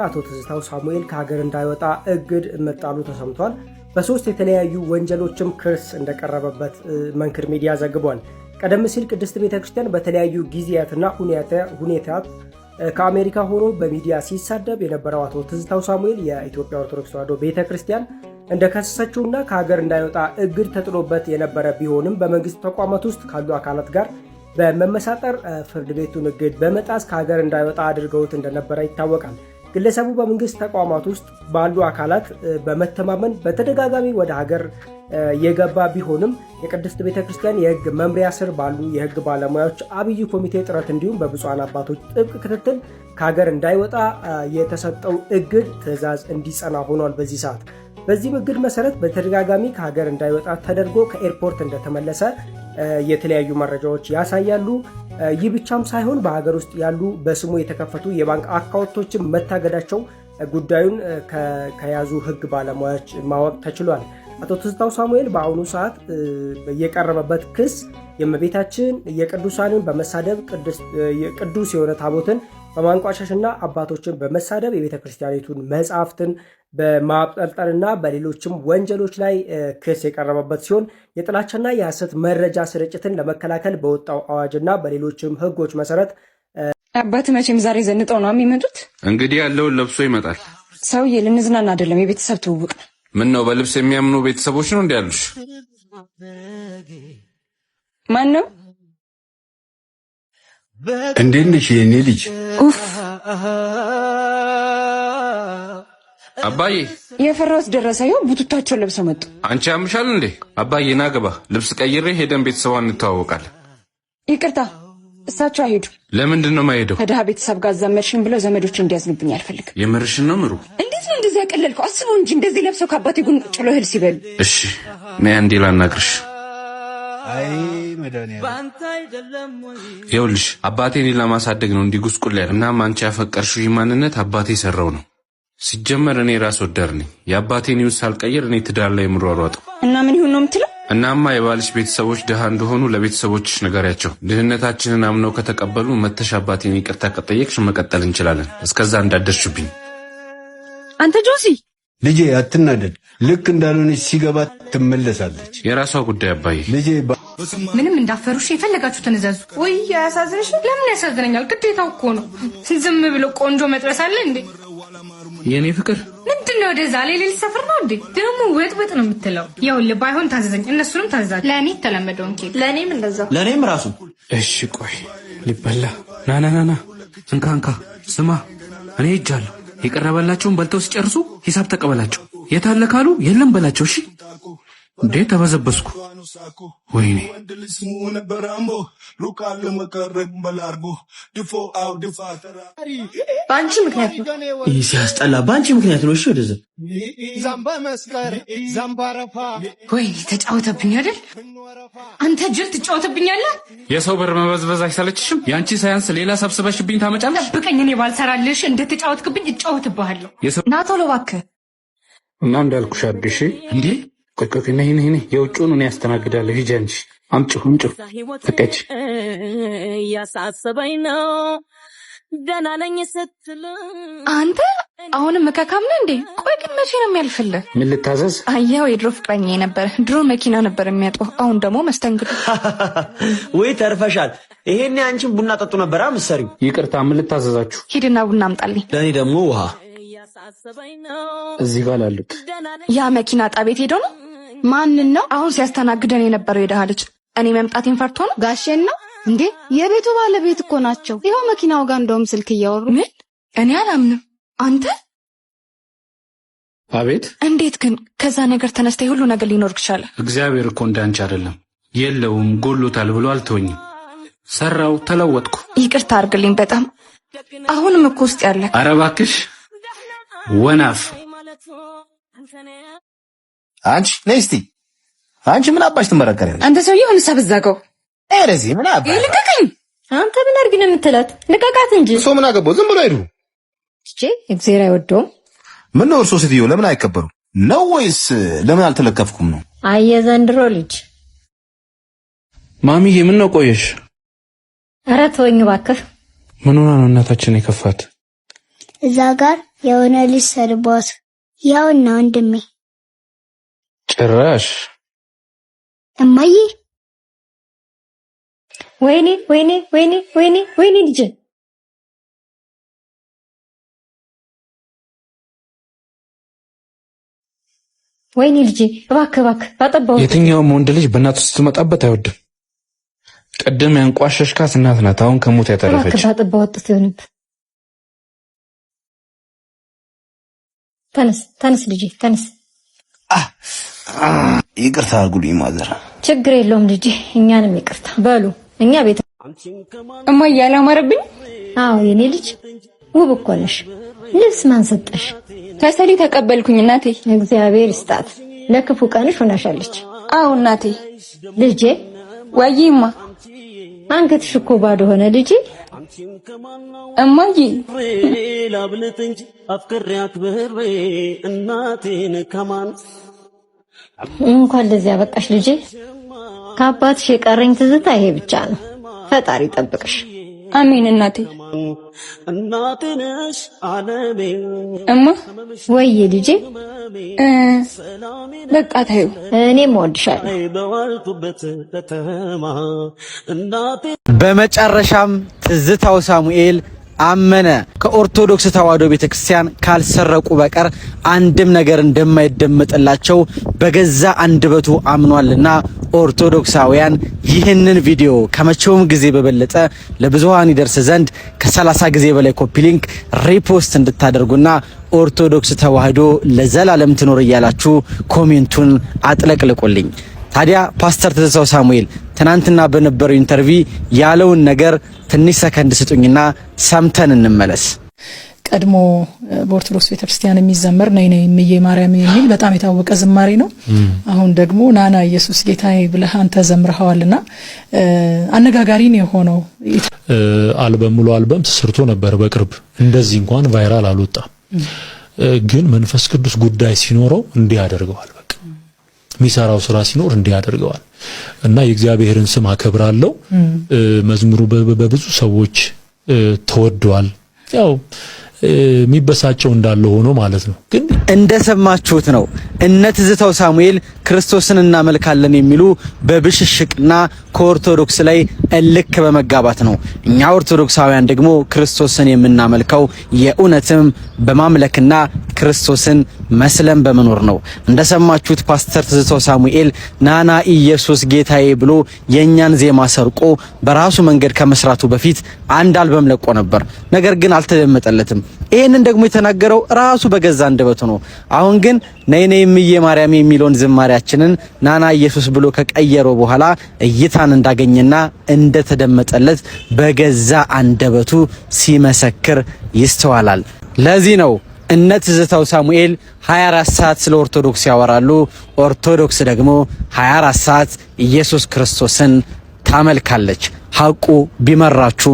አቶ ትዝታው ሳሙኤል ከሀገር እንዳይወጣ እግድ መጣሉ ተሰምቷል። በሶስት የተለያዩ ወንጀሎችም ክስ እንደቀረበበት መንክር ሚዲያ ዘግቧል። ቀደም ሲል ቅድስት ቤተክርስቲያን በተለያዩ ጊዜያትና ሁኔታት ከአሜሪካ ሆኖ በሚዲያ ሲሳደብ የነበረው አቶ ትዝታው ሳሙኤል የኢትዮጵያ ኦርቶዶክስ ተዋሕዶ ቤተክርስቲያን እንደከሰሰችውና ከሀገር እንዳይወጣ እግድ ተጥሎበት የነበረ ቢሆንም በመንግስት ተቋማት ውስጥ ካሉ አካላት ጋር በመመሳጠር ፍርድ ቤቱን እግድ በመጣስ ከሀገር እንዳይወጣ አድርገውት እንደነበረ ይታወቃል። ግለሰቡ በመንግስት ተቋማት ውስጥ ባሉ አካላት በመተማመን በተደጋጋሚ ወደ ሀገር የገባ ቢሆንም የቅድስት ቤተክርስቲያን የህግ መምሪያ ስር ባሉ የህግ ባለሙያዎች አብይ ኮሚቴ ጥረት እንዲሁም በብፁዓን አባቶች ጥብቅ ክትትል ከሀገር እንዳይወጣ የተሰጠው እግድ ትዕዛዝ እንዲጸና ሆኗል። በዚህ ሰዓት በዚህ እግድ መሰረት በተደጋጋሚ ከሀገር እንዳይወጣ ተደርጎ ከኤርፖርት እንደተመለሰ የተለያዩ መረጃዎች ያሳያሉ። ይህ ብቻም ሳይሆን በሀገር ውስጥ ያሉ በስሙ የተከፈቱ የባንክ አካውንቶችን መታገዳቸው ጉዳዩን ከያዙ ህግ ባለሙያዎች ማወቅ ተችሏል። አቶ ትዝታው ሳሙኤል በአሁኑ ሰዓት የቀረበበት ክስ የእመቤታችን የቅዱሳንን በመሳደብ ቅዱስ የሆነ ታቦትን በማንቋሸሽና አባቶችን በመሳደብ የቤተ ክርስቲያኒቱን መጽሐፍትን በማብጠልጠልና በሌሎችም ወንጀሎች ላይ ክስ የቀረበበት ሲሆን የጥላቻና የሐሰት መረጃ ስርጭትን ለመከላከል በወጣው አዋጅና በሌሎችም ህጎች መሰረት አባት መቼም ዛሬ ዘንጠው ነው የሚመጡት። እንግዲህ ያለውን ለብሶ ይመጣል። ሰውዬ ልንዝናና አይደለም፣ የቤተሰብ ትውውቅ። ምን ነው በልብስ የሚያምኑ ቤተሰቦች ነው እንዴ ያሉሽ? ማን ነው? እንዴት ነሽ የኔ ልጅ? አባዬ የፈራሁት ደረሰ። ይኸው ቡቱታቸውን ለብሰው መጡ። አንቺ ያምሻል እንዴ? አባዬ ና ግባ፣ ልብስ ቀይሬ ሄደን ቤተሰቧን እንተዋወቃለን። ይቅርታ እሳቸው አይሄዱ። ለምንድን ነው የማይሄደው? ከድሃ ቤተሰብ ጋር ዘመድሽን ብለው ዘመዶች እንዲያዝኑብኝ አልፈልግም። የምርሽን ነው ምሩ? እንዴት ነው እንደዚህ ያቀለልከው? አስበው እንጂ እንደዚህ ለብሰው ከአባቴ ጎን ቁጭ ብለው እህል ሲበሉ። እሺ ነይ አንዴ ላናግርሽ። አይ መድኃኒዓለም ይኸውልሽ አባቴ እኔን ለማሳደግ ነው እንዲህ ጉስቁል ያለ። እናም አንቺ ያፈቀርሽው ማንነት አባቴ ሰራው ነው። ሲጀመር እኔ ራስ ወዳድ ነኝ። የአባቴን ይውስ ሳልቀይር እኔ ትዳር ላይ ምሯሯጠው እና ምን ይሁን ነው የምትለው? እናማ የባልሽ ቤተሰቦች ድሃ እንደሆኑ ለቤተሰቦችሽ ንገሪያቸው። ድህነታችንን አምነው ከተቀበሉ መተሽ አባቴን ይቅርታ ከጠየቅሽ መቀጠል እንችላለን። እስከዛ እንዳደርሽብኝ። አንተ ጆሲ ልጄ አትናደድ። ልክ እንዳልሆነች ሲገባት ትመለሳለች። የራሷ ጉዳይ አባዬ። ልጄ ምንም እንዳፈሩሽ የፈለጋችሁትን እዘዙ። ወይ ያሳዝንሽ? ለምን ያሳዝነኛል? ግዴታው እኮ ነው። ዝም ብሎ ቆንጆ መጥበስ አለ እንዴ? የኔ ፍቅር ምንድነው? ወደዛ ሌሊት ሰፈር ነው እንዴ? ደግሞ ወጥ ነው የምትለው? ይኸውልህ ባይሆን ታዘዘኝ፣ እነሱንም ታዘዛቸው። ለእኔ ተለመደውን ኬክ፣ ለእኔም እንደዛው፣ ለእኔም ራሱ። እሺ ቆይ ሊበላ ና እንካ ስማ፣ እኔ ሄጃለሁ። የቀረበላቸውን በልተው ሲጨርሱ ሂሳብ ተቀበላቸው። የታለ ካሉ የለም በላቸው። እሺ እንዴ ተበዘበስኩ። ወይኔ ባንቺ ምክንያት ነው። ይህ ሲያስጠላ ባንቺ ምክንያት ነው። እሺ ወደዛ ወይኔ ተጫወተብኝ አይደል? አንተ ጅል ትጫወተብኛለህ። የሰው በር መበዝበዝ አይሰለችሽም? ያንቺ ሳያንስ ሌላ ሰብስበሽብኝ ታመጫለሽ። ጠብቀኝ፣ እኔ ባልሰራልሽ እንደተጫወትክብኝ እጫወትብሃለሁ። ና ቶሎ እባክህ። እና እንዳልኩሽ አድርግሽ እንዴ። ቆይ ነይ የውጭውን እኔ ያስተናግዳለሁ። ሂጂ አንቺ አምጪው ፍቀች። ያሳሰበኝ ነው ደህና ነኝ ስትል አንተ አሁንም መካካም ነህ እንዴ? ቆይ ግን መቼ ነው የሚያልፍልህ? ምን ልታዘዝ? አያው የድሮ ፍቅረኛ ነበር። ድሮ መኪና ነበር የሚያጥበው፣ አሁን ደግሞ መስተንግዶ። ወይ ተርፈሻል። ይሄኔ አንቺን ቡና ጠጡ ነበር መሰሪው። ይቅርታ ምን ልታዘዛችሁ? ሂድና ቡና አምጣልኝ። ለኔ ደግሞ ውሃ። እዚህ ጋር ላሉት ያ መኪና ጣቤት ሄዶ ነው። ማንን ነው አሁን ሲያስተናግደን የነበረው? የደሃ ልጅ እኔ መምጣቴን ፈርቶ ነው። ጋሼን ነው እንዴ? የቤቱ ባለቤት እኮ ናቸው። ይኸው መኪናው ጋር እንደውም ስልክ እያወሩ። ምን? እኔ አላምንም። አንተ አቤት። እንዴት ግን ከዛ ነገር ተነስተ ሁሉ ነገር ሊኖር ይችላል? እግዚአብሔር እኮ እንዳንቺ አይደለም። የለውም ጎሎታል ብሎ አልተወኝም። ሰራው፣ ተለወጥኩ። ይቅርታ አድርግልኝ በጣም አሁንም እኮ ውስጥ ያለ። ኧረ እባክሽ ወናፍ። አንቺ ነይ እስቲ። አንቺ ምን አባሽ ትመረቀሪያለሽ? አንተ ሰውዬ ሆነ ሰብዛገው እረዚህ ምን አባሽ? ልቀቀኝ። አንተ ምን አድርግ ነው የምትላት? ልቀቃት እንጂ። እሱ ምን አገባው? ዝም ብሎ ሄዱ። እቺ እግዚአብሔር አይወደውም። ምን ነው እርሶ ስትዩ ለምን አይከበሩም ነው ወይስ ለምን አልተለከፍኩም ነው? አየ ዘንድሮ ልጅ። ማሚዬ ምን ነው ቆየሽ? ኧረ ተወኝ እባክህ። ምን ሆና ነው እናታችን የከፋት? እዛ ጋር የሆነ ልጅ ሰድቧት ያውና ወንድሜ ጭራሽ እማዬ ወይኔ ወይኔ ወይኔ ወይኔ ወይኔ ልጅ ወይኔ ልጅ እባክህ ባጠባው። የትኛውም ወንድ ልጅ በእናቱ ስትመጣበት አይወድም። ቀደም ያንቋሸሽካት እናት ናት አሁን ከሞት ያተረፈች። እባክህ ባጠባው ወጥቶ ይሆንብ። ተነስ ልጅ ተነስ። ይቅርታ አድርጉልኝ ማዘር። ችግር የለውም ልጅ፣ እኛንም ይቅርታ በሉ። እኛ ቤት እማዬ አላማረብኝ። አዎ የኔ ልጅ ውብ እኮ ነሽ። ልብስ ማን ሰጠሽ? ተሰሊ ተቀበልኩኝ እናቴ። እግዚአብሔር ይስጣት። ለክፉ ቀንሽ ሆናሻለች። አዎ እናቴ። ልጄ ወይማ አንገትሽ እኮ ባዶ ሆነ ልጄ። እማዬ ላብልጥ እንጂ አፍቅሬያት ብሬ እናቴን ከማን እንኳን ለዚያ በቃሽ ልጄ። ከአባትሽ የቀረኝ ትዝታ ይሄ ብቻ ነው። ፈጣሪ ጠብቅሽ። አሜን እናቴ። እናቴነሽ አለሜ እማ ወይ ልጄ በቃ ታዩ። እኔም እወድሻለሁ። በመጨረሻም ትዝታው ሳሙኤል አመነ። ከኦርቶዶክስ ተዋሕዶ ቤተክርስቲያን ካልሰረቁ በቀር አንድም ነገር እንደማይደመጥላቸው በገዛ አንደበቱ አምኗልና ኦርቶዶክሳውያን ይህንን ቪዲዮ ከመቼውም ጊዜ በበለጠ ለብዙሃን ይደርስ ዘንድ ከ30 ጊዜ በላይ ኮፒ ሊንክ ሪፖስት እንድታደርጉና ኦርቶዶክስ ተዋሕዶ ለዘላለም ትኖር እያላችሁ ኮሜንቱን አጥለቅልቁልኝ። ታዲያ ፓስተር ትዝታው ሳሙኤል ትናንትና በነበረው ኢንተርቪው ያለውን ነገር ትንሽ ሰከንድ ስጡኝና ሰምተን እንመለስ። ቀድሞ በኦርቶዶክስ ቤተክርስቲያን የሚዘመር ነይ ነይ እምዬ ማርያም የሚል በጣም የታወቀ ዝማሬ ነው። አሁን ደግሞ ናና ኢየሱስ ጌታዬ ብለህ አንተ ዘምረሃልና አነጋጋሪ ነው የሆነው። ሙሉ አልበም ተሰርቶ ነበር በቅርብ፣ እንደዚህ እንኳን ቫይራል አልወጣም። ግን መንፈስ ቅዱስ ጉዳይ ሲኖረው እንዲህ ያደርገዋል። በቃ የሚሰራው ስራ ሲኖር እንዲህ ያደርገዋል እና የእግዚአብሔርን ስም አከብራለሁ። መዝሙሩ በብዙ ሰዎች ተወዷል። ያው የሚበሳጨው እንዳለ ሆኖ ማለት ነው። ግን እንደሰማችሁት ነው እነ ትዝታው ሳሙኤል ክርስቶስን እናመልካለን የሚሉ በብሽሽቅና ከኦርቶዶክስ ላይ እልክ በመጋባት ነው። እኛ ኦርቶዶክሳውያን ደግሞ ክርስቶስን የምናመልከው የእውነትም በማምለክና ክርስቶስን መስለም በመኖር ነው። እንደሰማችሁት ፓስተር ትዝታው ሳሙኤል ናና ኢየሱስ ጌታዬ ብሎ የኛን ዜማ ሰርቆ በራሱ መንገድ ከመስራቱ በፊት አንድ አልበም ለቆ ነበር። ነገር ግን አልተደመጠለትም። ይሄንን ደግሞ የተናገረው ራሱ በገዛ አንደበቱ ነው። አሁን ግን ነይ ነይ እምዬ ማርያም የሚለውን ዝማሬያችንን ናና ኢየሱስ ብሎ ከቀየረው በኋላ እይታን እንዳገኘና እንደተደመጠለት በገዛ አንደበቱ ሲመሰክር ይስተዋላል። ለዚህ ነው እነ ትዝታው ሳሙኤል 24 ሰዓት ስለ ኦርቶዶክስ ያወራሉ። ኦርቶዶክስ ደግሞ 24 ሰዓት ኢየሱስ ክርስቶስን ታመልካለች። ሐቁ ቢመራችሁ